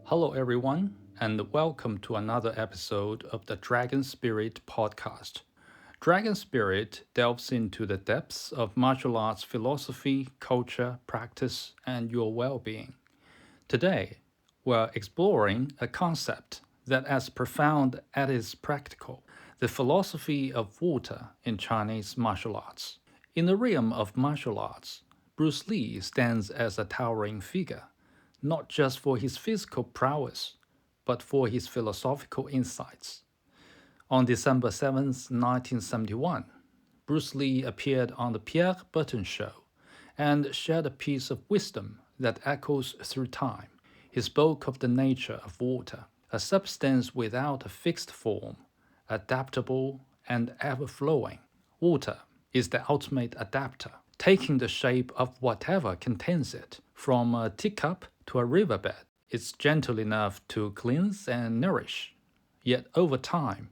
Hello, everyone, and welcome to another episode of the Dragon Spirit podcast. Dragon Spirit delves into the depths of martial arts philosophy, culture, practice, and your well being. Today, we're exploring a concept that is as profound as it is practical: the philosophy of water in Chinese martial arts. In the realm of martial arts, Bruce Lee stands as a towering figure, not just for his physical prowess, but for his philosophical insights. On December 7, 1971, Bruce Lee appeared on the Pierre Berton Show and shared a piece of wisdom that echoes through time. He spoke of the nature of water, a substance without a fixed form, adaptable and ever flowing. Water is the ultimate adapter, taking the shape of whatever contains it, from a teacup to a riverbed. It's gentle enough to cleanse and nourish, yet over time,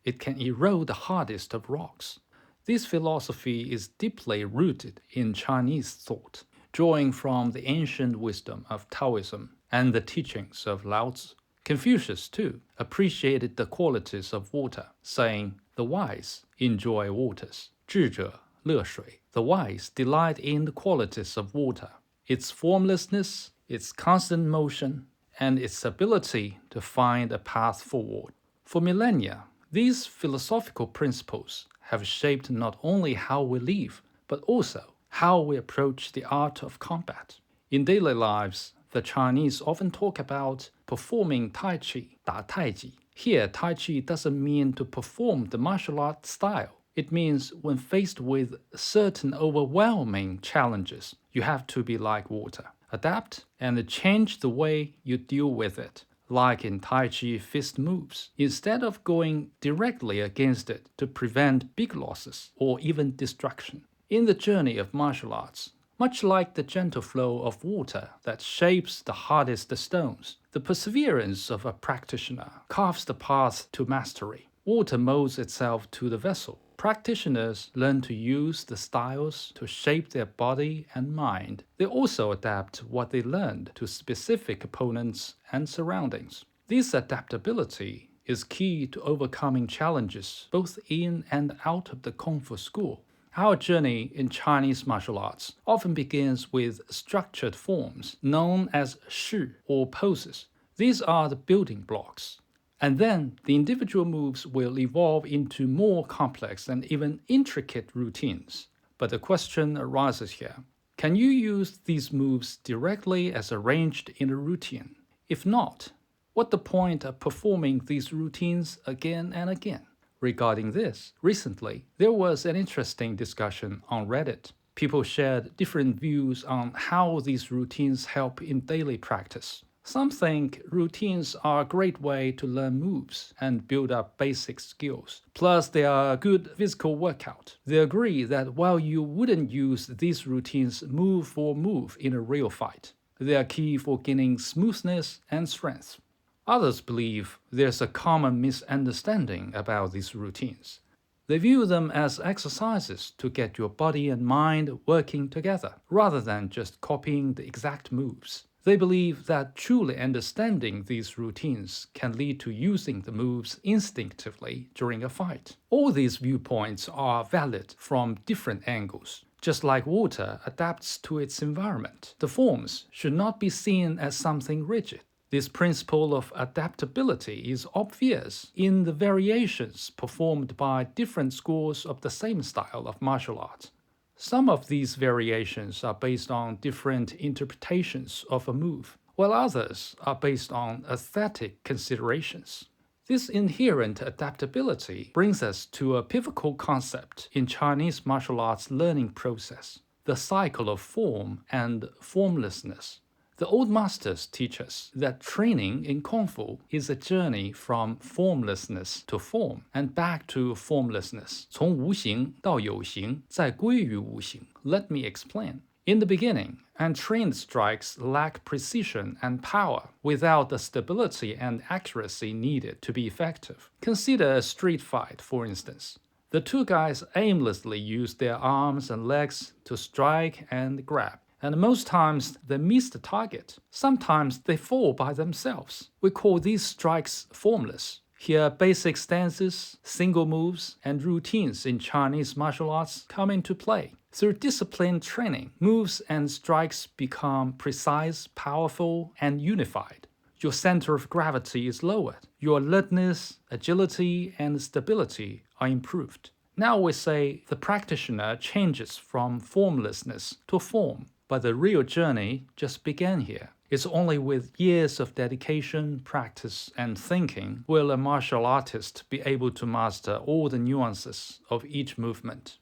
it can erode the hardest of rocks. This philosophy is deeply rooted in Chinese thought, drawing from the ancient wisdom of Taoism and the teachings of Lao Tzu. Confucius, too, appreciated the qualities of water, saying, "The wise enjoy waters, 智者乐水." The wise delight in the qualities of water, its formlessness, its constant motion, and its ability to find a path forward. For millennia, these philosophical principles have shaped not only how we live, but also how we approach the art of combat. In daily lives, the Chinese often talk about performing Tai Chi, 打太极. Here, Tai Chi doesn't mean to perform the martial art style. It means when faced with certain overwhelming challenges, you have to be like water. Adapt and change the way you deal with it, like in Tai Chi fist moves, instead of going directly against it to prevent big losses or even destruction. In the journey of martial arts, much like the gentle flow of water that shapes the hardest stones, the perseverance of a practitioner carves the path to mastery. Water molds itself to the vessel. Practitioners learn to use the styles to shape their body and mind. They also adapt what they learned to specific opponents and surroundings. This adaptability is key to overcoming challenges both in and out of the Kung Fu school. Our journey in Chinese martial arts often begins with structured forms known as shi or poses. These are the building blocks. And then the individual moves will evolve into more complex and even intricate routines. But the question arises here: can you use these moves directly as arranged in a routine? If not, what's the point of performing these routines again and again? Regarding this, recently, there was an interesting discussion on Reddit. People shared different views on how these routines help in daily practice. Some think routines are a great way to learn moves and build up basic skills. Plus, they are a good physical workout. They agree that while you wouldn't use these routines move for move in a real fight, they are key for gaining smoothness and strength. Others believe there's a common misunderstanding about these routines. They view them as exercises to get your body and mind working together, rather than just copying the exact moves. They believe that truly understanding these routines can lead to using the moves instinctively during a fight. All these viewpoints are valid from different angles. Just like water adapts to its environment, the forms should not be seen as something rigid. This principle of adaptability is obvious in the variations performed by different schools of the same style of martial arts. Some of these variations are based on different interpretations of a move, while others are based on aesthetic considerations. This inherent adaptability brings us to a pivotal concept in Chinese martial arts learning process: the cycle of form and formlessness. The old masters teach us that training in Kung Fu is a journey from formlessness to form and back to formlessness. 从无形到有形，再归于无形. Let me explain. In the beginning, untrained strikes lack precision and power without the stability and accuracy needed to be effective. Consider a street fight, for instance. The two guys aimlessly use their arms and legs to strike and grab. And most times they miss the target. Sometimes they fall by themselves. We call these strikes formless. Here, basic stances, single moves, and routines in Chinese martial arts come into play. Through disciplined training, moves and strikes become precise, powerful, and unified. Your center of gravity is lowered. Your alertness, agility, and stability are improved. Now we say the practitioner changes from formlessness to form, but the real journey just began here. It's only with years of dedication, practice, and thinking will a martial artist be able to master all the nuances of each movement.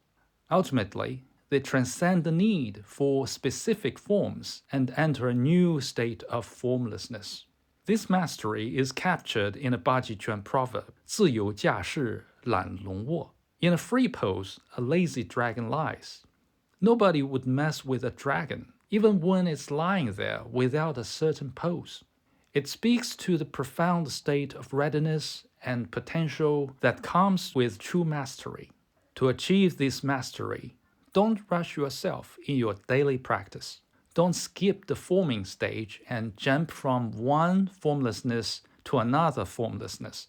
Ultimately, they transcend the need for specific forms and enter a new state of formlessness. This mastery is captured in a Bajiquan proverb, 自由驾驶,懒龙卧. In a free pose, a lazy dragon lies. Nobody would mess with a dragon, even when it's lying there without a certain pose. It speaks to the profound state of readiness and potential that comes with true mastery. To achieve this mastery, don't rush yourself in your daily practice. Don't skip the forming stage and jump from one formlessness to another formlessness.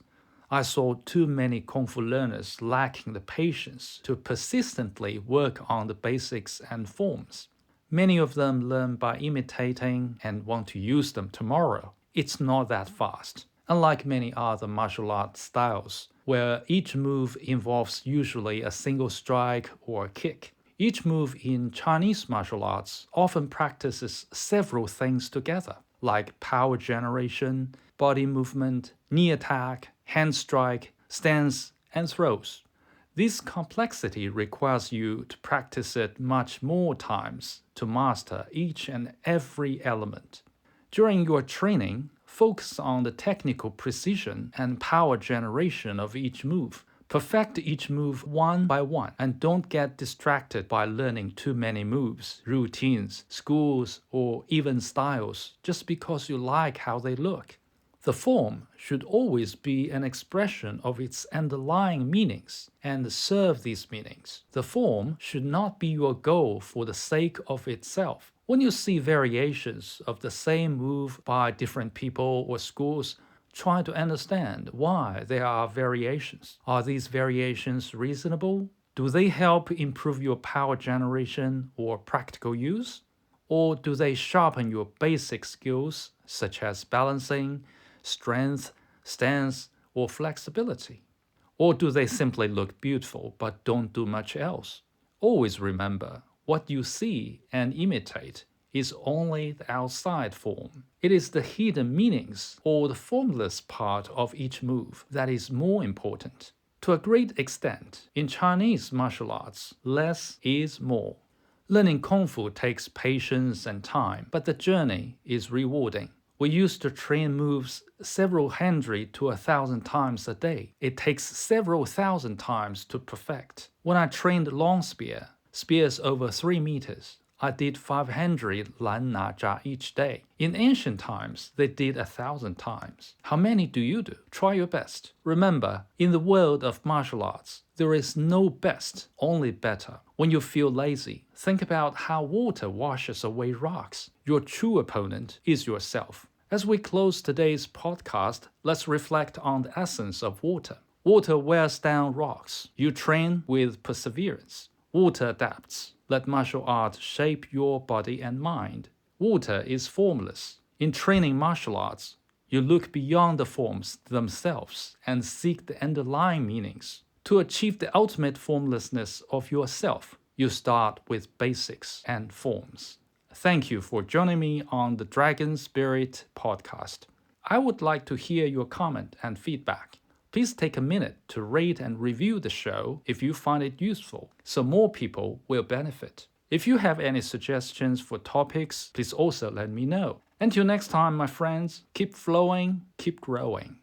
I saw too many Kung Fu learners lacking the patience to persistently work on the basics and forms. Many of them learn by imitating and want to use them tomorrow. It's not that fast. Unlike many other martial arts styles, where each move involves usually a single strike or kick, each move in Chinese martial arts often practices several things together, like power generation, body movement, knee attack, hand strike, stance, and throws. This complexity requires you to practice it much more times to master each and every element. During your training, focus on the technical precision and power generation of each move. Perfect each move one by one, and don't get distracted by learning too many moves, routines, schools, or even styles just because you like how they look. The form should always be an expression of its underlying meanings and serve these meanings. The form should not be your goal for the sake of itself. When you see variations of the same move by different people or schools, try to understand why there are variations. Are these variations reasonable? Do they help improve your power generation or practical use? Or do they sharpen your basic skills such as balancing, strength, stance, or flexibility? Or do they simply look beautiful but don't do much else? Always remember, what you see and imitate is only the outside form. It is the hidden meanings or the formless part of each move that is more important. To a great extent, in Chinese martial arts, less is more. Learning Kung Fu takes patience and time, but the journey is rewarding. We used to train moves several hundred to 1,000 times a day. It takes several thousand times to perfect. When I trained long spears over 3 meters, I did 500 lan na zha each day. In ancient times, they did 1,000 times. How many do you do? Try your best. Remember, in the world of martial arts, there is no best, only better. When you feel lazy, think about how water washes away rocks. Your true opponent is yourself. As we close today's podcast, let's reflect on the essence of water. Water wears down rocks. You train with perseverance. Water adapts. Let martial art shape your body and mind. Water is formless. In training martial arts, you look beyond the forms themselves and seek the underlying meanings. To achieve the ultimate formlessness of yourself, you start with basics and forms. Thank you for joining me on the Dragon Spirit podcast. I would like to hear your comment and feedback. Please take a minute to rate and review the show if you find it useful, so more people will benefit. If you have any suggestions for topics, please also let me know. Until next time, my friends, keep flowing, keep growing.